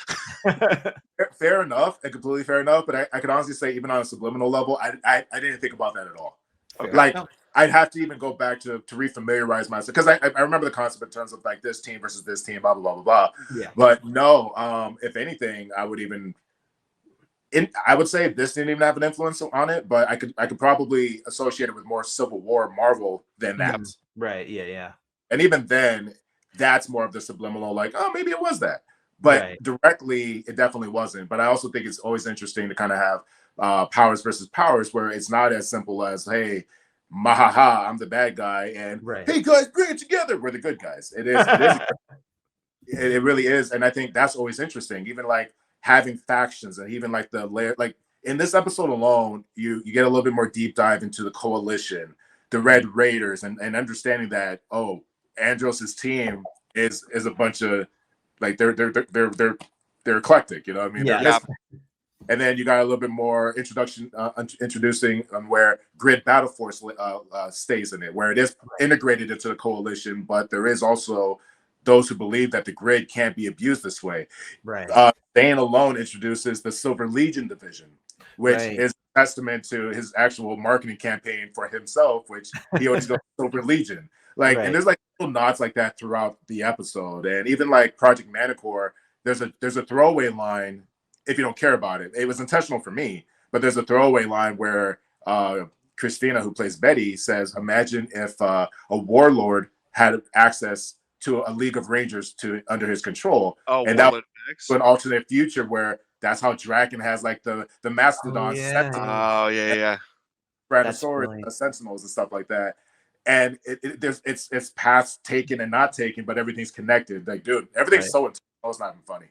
Fair enough. And completely fair enough. But I can honestly say, even on a subliminal level, I didn't think about that at all. Fair. Like, I'd have to even go back to refamiliarize myself because I remember the concept in terms of like this team versus this team, blah blah blah blah blah. Yeah. But no, if anything, I would say this didn't even have an influence on it, but I could probably associate it with more Civil War Marvel than that. Right. Yeah. And even then, that's more of the subliminal, like, oh, maybe it was that. But directly, it definitely wasn't. But I also think it's always interesting to kind of have powers versus powers, where it's not as simple as, hey, mahaha, I'm the bad guy, and hey guys, bring it together. We're the good guys. It is. It really is, and I think that's always interesting. Even like having factions, and even like the layer, like in this episode alone, you get a little bit more deep dive into the coalition, the Red Raiders, and understanding that Andros's team is a bunch of like they're eclectic, you know what I mean? Yeah. And then you got a little bit more introducing where Grid Battle Force stays in it, where it is integrated into the coalition, but there is also those who believe that the grid can't be abused this way. Right. Dane alone introduces the Silver Legion division, which is a testament to his actual marketing campaign for himself, which he always goes Silver Legion. Like, and there's like little nods like that throughout the episode, and even like Project Manicore, there's a throwaway line. If you don't care about it, it was intentional for me, but there's a throwaway line where Christina, who plays Betty, says, "Imagine if a warlord had access to a League of Rangers under his control." And that was an alternate future where that's how Draken has like the mastodon, Tyrannosaurus, sentinels and stuff like that. And it's paths taken and not taken, but everything's connected. Like, dude, everything's so intense. It's not even funny.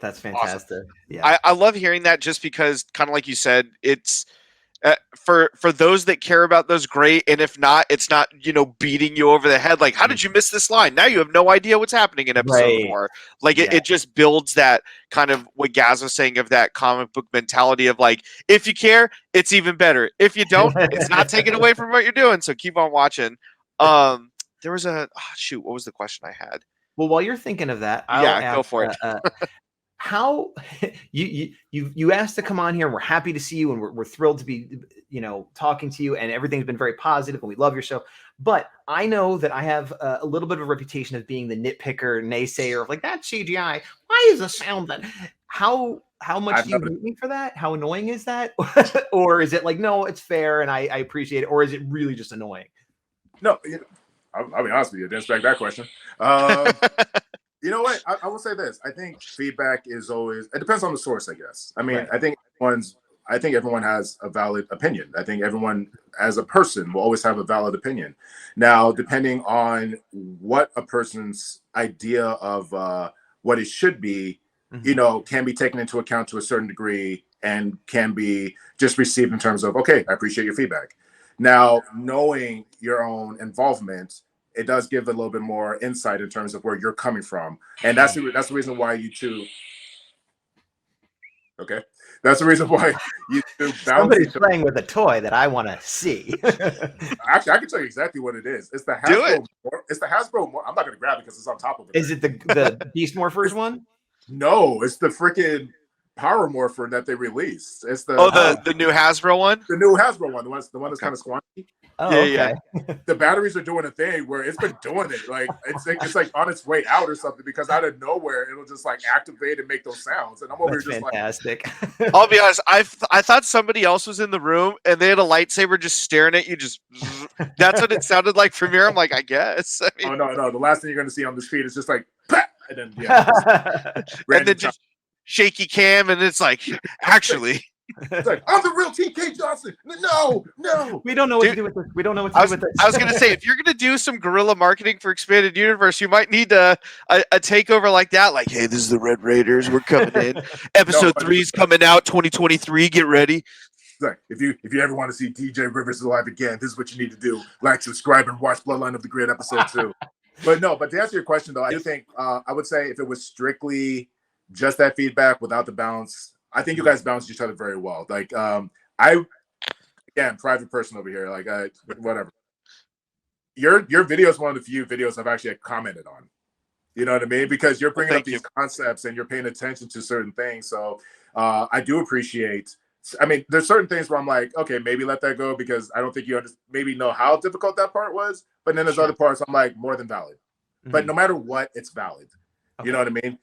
That's fantastic. Awesome. Yeah, I love hearing that, just because, kind of like you said, it's for those that care about those, great, and if not, it's not beating you over the head like, how did you miss this line? Now you have no idea what's happening in episode 4. Like it just builds that kind of what Gaz was saying, of that comic book mentality of like, if you care, it's even better. If you don't, it's not taken away from what you're doing. So keep on watching. There was what was the question I had? Well, while you're thinking of that, go for it. How you asked to come on here, and we're happy to see you, and we're thrilled to be talking to you, and everything's been very positive, and we love your show. But I know that I have a little bit of a reputation of being the nitpicker, naysayer of like, that CGI. Why is the sound that? How much do you hate me for that? How annoying is that? Or is it like, no, it's fair and I appreciate it, or is it really just annoying? No, I'll be honest with you. I didn't expect that question. You know what? I will say this. I think feedback is always, it depends on the source, I guess. I mean, I think everyone has a valid opinion. I think everyone as a person will always have a valid opinion. Now, depending on what a person's idea of what it should be, can be taken into account to a certain degree, and can be just received in terms of, okay, I appreciate your feedback. Now, knowing your own involvement, it does give a little bit more insight in terms of where you're coming from. And that's the reason why you two. Okay. That's the reason why you two. Somebody's playing with a toy that I want to see. Actually, I can tell you exactly what it is. It's the Hasbro. It's the Hasbro. I'm not going to grab it because it's on top of it. Is it the Beast Morphers one? No, it's the freaking Power Morpher that they released. It's the the new Hasbro one. The new Hasbro one. The one that's kind of squanky. Oh, okay. The batteries are doing a thing where it's been doing it. Like it's like on its way out or something, because out of nowhere it'll just like activate and make those sounds. And I'm over here just fantastic. Like, I'll be honest. I thought somebody else was in the room and they had a lightsaber just staring at you. Just that's what it sounded like from here. I'm like, I guess. I mean, oh no! The last thing you're going to see on the street is just like, and then and then just shaky cam, and it's like, actually. It's like, I'm the real TK Johnson. No. We don't know what to do with this. We don't know what to do with this. I was going to say, if you're going to do some guerrilla marketing for Expanded Universe, you might need a takeover like that. Like, hey, this is the Red Raiders. We're coming in. Episode 3 is coming out 2023. Get ready. Like, if you ever want to see DJ Rivers alive again, this is what you need to do. Like, subscribe, and watch Bloodline of the Grid episode 2. But to answer your question, though, I do think I would say if it was strictly just that feedback without the balance, I think you guys balanced each other very well. Like, private person over here. Like, whatever. Your video is one of the few videos I've actually commented on. You know what I mean? Because you're bringing up these concepts and you're paying attention to certain things. So I do appreciate. I mean, there's certain things where I'm like, okay, maybe let that go because I don't think you maybe know how difficult that part was. But then there's other parts I'm like, more than valid. But no matter what, it's valid. Okay. You know what I mean?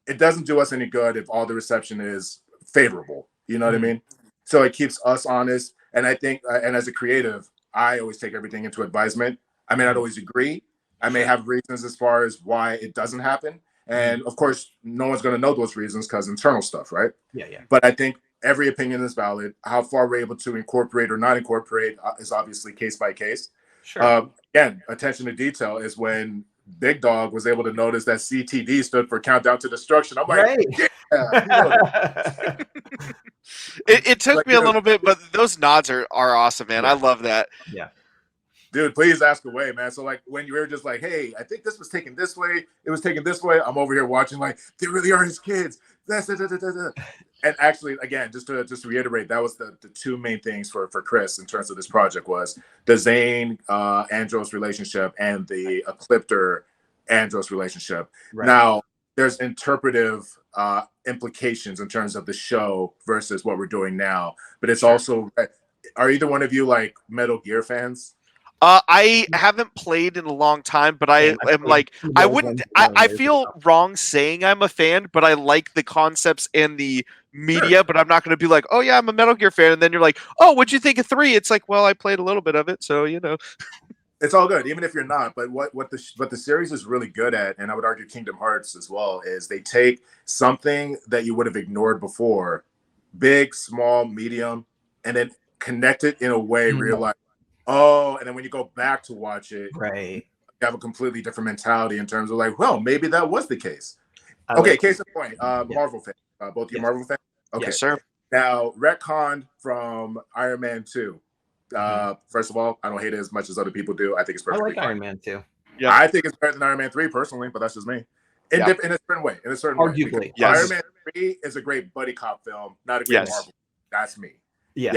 It doesn't do us any good if all the reception is favorable. You know what I mean? So it keeps us honest. And I think, and as a creative, I always take everything into advisement. I may not always agree. I may have reasons as far as why it doesn't happen. And of course, no one's going to know those reasons because internal stuff, right? Yeah. But I think every opinion is valid. How far we're able to incorporate or not incorporate is obviously case by case. Sure. Again, attention to detail is when Big Dog was able to notice that CTD stood for Countdown to Destruction. I'm like, Right. yeah. It took Like, me a little bit, but those nods are awesome, man. I love that. Yeah. Dude, please ask away, man. So like when you were just like, hey, I think this was taken this way, it was taken this way. I'm over here watching like they really are his kids. And actually, again, just to reiterate, that was the two main things for Chris in terms of this project was the Zane Andros relationship and the Ecliptor Andros relationship. Right. Now, there's interpretive implications in terms of the show versus what we're doing now, but it's also. Are either one of you like Metal Gear fans? I haven't played in a long time, but I am like, I wouldn't, I feel wrong saying I'm a fan, but I like the concepts and the media, but I'm not going to be like, oh yeah, I'm a Metal Gear fan. And then you're like, oh, what'd you think of 3? It's like, well, I played a little bit of it. So, you know, it's all good. Even if you're not, but what the series is really good at, and I would argue Kingdom Hearts as well, is they take something that you would have ignored before, big, small, medium, and then connect it in a way where you're like, oh, and then when you go back to watch it, right, you have a completely different mentality in terms of like, well, maybe that was the case. Okay, case in point, Marvel fans, both of you Marvel fans? Okay. Yes, sir. Now, retcon from Iron Man 2. First of all, I don't hate it as much as other people do. I think it's perfectly fine. Iron Man 2. Yeah. I think it's better than Iron Man 3 personally, but that's just me. In a certain way. Arguably. Yes. Iron Man 3 is a great buddy cop film, not a great Marvel. That's me. Yeah.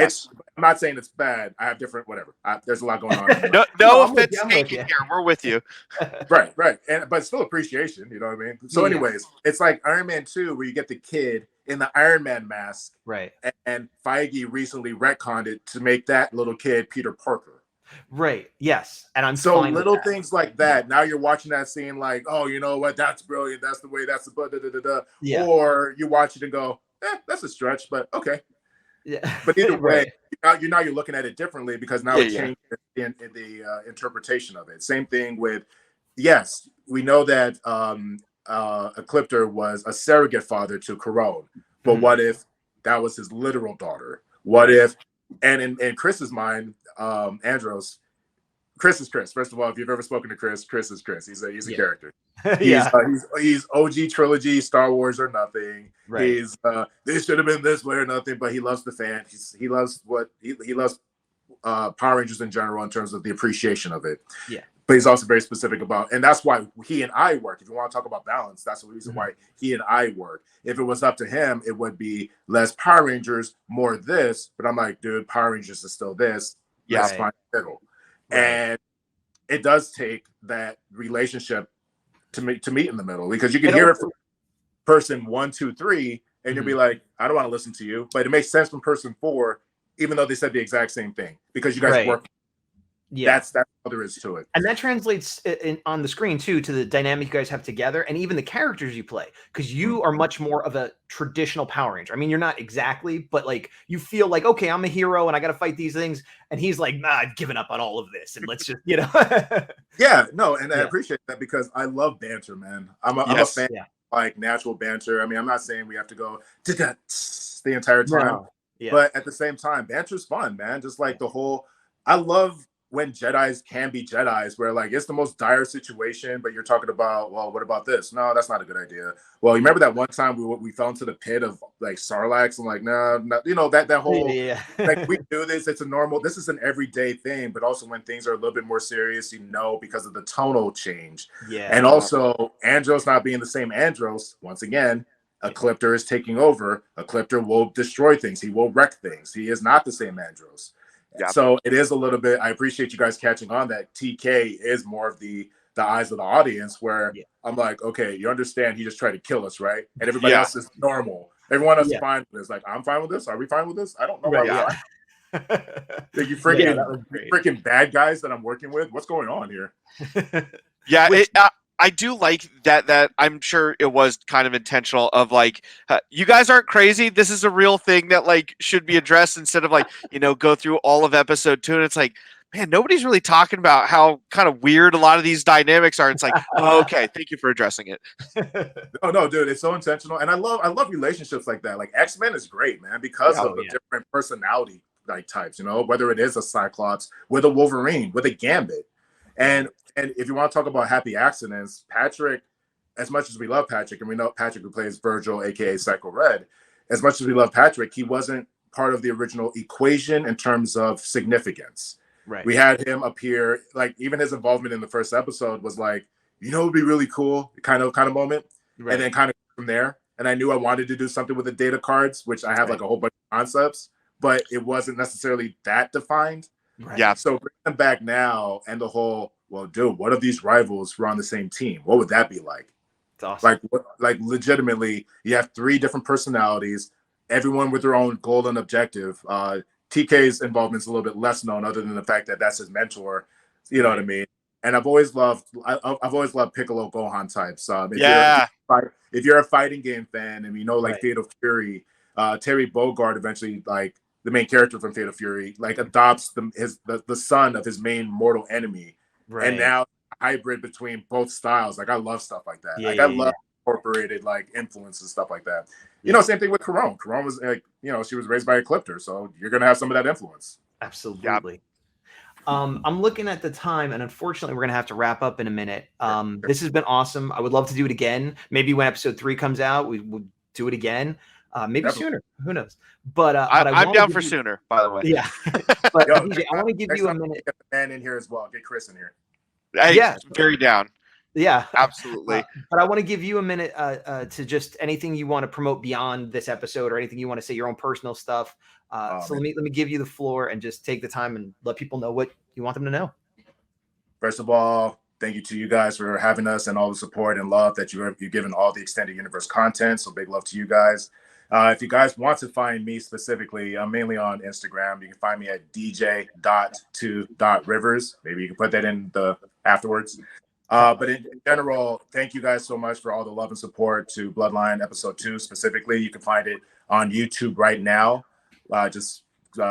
I'm not saying it's bad. I have different whatever. There's a lot going on. no offense taken here. We're with you. Right. But still appreciation, you know what I mean? So anyways, it's like Iron Man 2 where you get the kid in the Iron Man mask. Right. And Feige recently retconned it to make that little kid Peter Parker. Right. Yes. And I'm so fine little with that. things like that. Now you're watching that scene like, oh, you know what? That's brilliant. That's the way. That's the Yeah. Or you watch it and go, that's a stretch, but okay. Yeah. But either way, right. you're looking at it differently because now it changed in the interpretation of it. Same thing with, yes, we know that Ecliptor was a surrogate father to Corone, but what if that was his literal daughter? What if, and in Chris's mind, Andros, Chris is Chris. First of all, if you've ever spoken to Chris, Chris is Chris. He's a character. He's OG trilogy, Star Wars or nothing. Right. He's this should have been this way or nothing, but he loves the fan. He loves he loves Power Rangers in general in terms of the appreciation of it. Yeah. But he's also very specific about, and that's why he and I work. If you want to talk about balance, that's the reason why he and I work. If it was up to him, it would be less Power Rangers, more this. But I'm like, dude, Power Rangers is still this. Let's find the middle. Right. And it does take that relationship to meet in the middle, because you can hear it from person 1, 2, 3, and you'll be like, I don't want to listen to you, but it makes sense from person 4, even though they said the exact same thing, because you guys work. Yeah, that's all there is to it, and that translates on the screen too to the dynamic you guys have together, and even the characters you play, because you are much more of a traditional Power Ranger. I mean, you're not exactly, but like you feel like, okay, I'm a hero and I got to fight these things, and he's like, nah, I've given up on all of this, and let's just, you know. I appreciate that because I love banter, man. I'm a fan of like natural banter. I mean, I'm not saying we have to go the entire time, but at the same time, banter's fun, man. Just like the whole, I love when Jedis can be Jedis, where like it's the most dire situation, but you're talking about, well, what about this? No, that's not a good idea. Well, you remember that one time we fell into the pit of like Sarlacc, and like, no, you know, that whole like we do this. It's a normal. This is an everyday thing, but also when things are a little bit more serious, you know, because of the tonal change. Yeah, and also Andros not being the same Andros. Once again, Ecliptor is taking over. Ecliptor will destroy things. He will wreck things. He is not the same Andros. Yeah. So it is a little bit, I appreciate you guys catching on that TK is more of the eyes of the audience, where I'm like, okay, you understand he just tried to kill us, right? And everybody else is normal. Everyone else is fine with this. Like, I'm fine with this. Are we fine with this? I don't know why we're fine. Like, you freaking bad guys that I'm working with. What's going on here? I do like that I'm sure it was kind of intentional of like, you guys aren't crazy. This is a real thing that like should be addressed, instead of like, you know, go through all of episode 2 and it's like, man, nobody's really talking about how kind of weird a lot of these dynamics are. It's like, oh, okay, thank you for addressing it. No, dude, it's so intentional. And I love relationships like that. Like X-Men is great, man, because of the different personality like types, you know, whether it is a Cyclops with a Wolverine, with a Gambit. And if you want to talk about happy accidents, Patrick, as much as we love Patrick, and we know Patrick who plays Virgil, aka Psycho Red, as much as we love Patrick, he wasn't part of the original equation in terms of significance. Right. We had him appear, like even his involvement in the first episode was like, you know, it'd be really cool, kind of moment. Right. And then kind of from there. And I knew I wanted to do something with the data cards, which I have like a whole bunch of concepts, but it wasn't necessarily that defined. Right. Yeah. So bring them back now and the whole, well, dude, what if these rivals were on the same team? What would that be like? It's awesome. Like legitimately, you have 3 different personalities, everyone with their own goal and objective. TK's involvement is a little bit less known, other than the fact that that's his mentor. You know what I mean? And I've always loved Piccolo Gohan types. If you're a fighting game fan and you know like Fatal Fury, Terry Bogard eventually, like the main character from Fatal Fury, like adopts the son of his main mortal enemy, and now hybrid between both styles. Like I love stuff like that. I love incorporated like influence and stuff like that. You know, same thing with Corone. Corone was like, you know, she was raised by a Clipter, so you're gonna have some of that influence. Absolutely. I'm looking at the time, and unfortunately, we're gonna have to wrap up in a minute. This has been awesome. I would love to do it again. Maybe when episode 3 comes out, we will do it again. Maybe sooner. Who knows? But I'm down for sooner. By the way, yeah. But DJ, I want to give you a minute. Get the man in here as well. Get Chris in here. Hey, very down. Yeah, absolutely. But I want to give you a minute to just anything you want to promote beyond this episode, or anything you want to say, your own personal stuff. So let me give you the floor and just take the time and let people know what you want them to know. First of all, thank you to you guys for having us and all the support and love that you've given all the extended universe content. So big love to you guys. If you guys want to find me specifically, I'm mainly on Instagram. You can find me at dj.2.rivers. Maybe you can put that in the afterwards. But in general, thank you guys so much for all the love and support to Bloodline episode 2 specifically. You can find it on YouTube right now. Just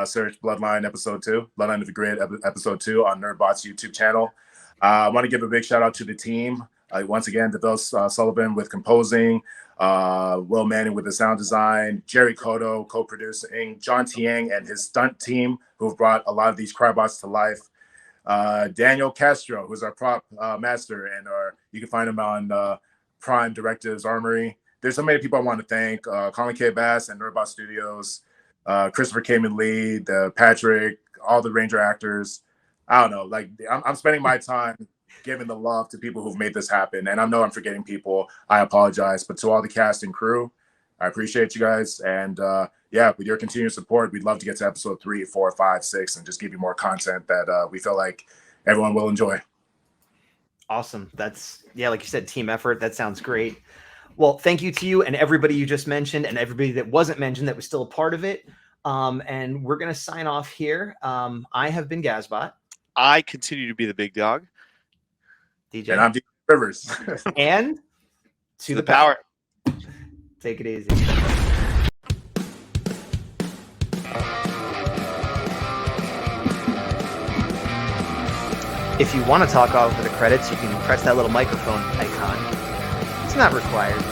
search Bloodline episode 2, Bloodline of the Grid episode 2 on Nerdbot's YouTube channel. I want to give a big shout out to the team. Once again, Deville Sullivan with composing, Will Manning with the sound design, Jerry Cotto co-producing, John Tiang and his stunt team who've brought a lot of these Crybots to life. Daniel Castro, who's our prop master, and you can find him on Prime Directives Armory. There's so many people I want to thank. Colin Bass and Nerdbot Studios, Christopher Kamen Lee, Patrick, all the Ranger actors. I don't know, like I'm spending my time giving the love to people who've made this happen. And I know I'm forgetting people. I apologize. But to all the cast and crew, I appreciate you guys. And with your continued support, we'd love to get to episode 3, 4, 5, 6, and just give you more content that we feel like everyone will enjoy. Awesome. That's, like you said, team effort. That sounds great. Well, thank you to you and everybody you just mentioned and everybody that wasn't mentioned that was still a part of it. And we're going to sign off here. I have been Gazbot. I continue to be the big dog. DJ. And I'm DJ Rivers. And to the power. Take it easy. If you want to talk over the credits, you can press that little microphone icon. It's not required.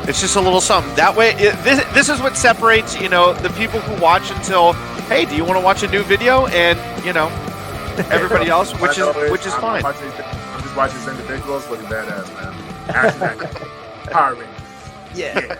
It's just a little something. That way, this is what separates, the people who watch until, hey, do you want to watch a new video? And, everybody else, which is fine. I'm just watching these individuals looking badass, man. Action, Power Rangers. Yeah.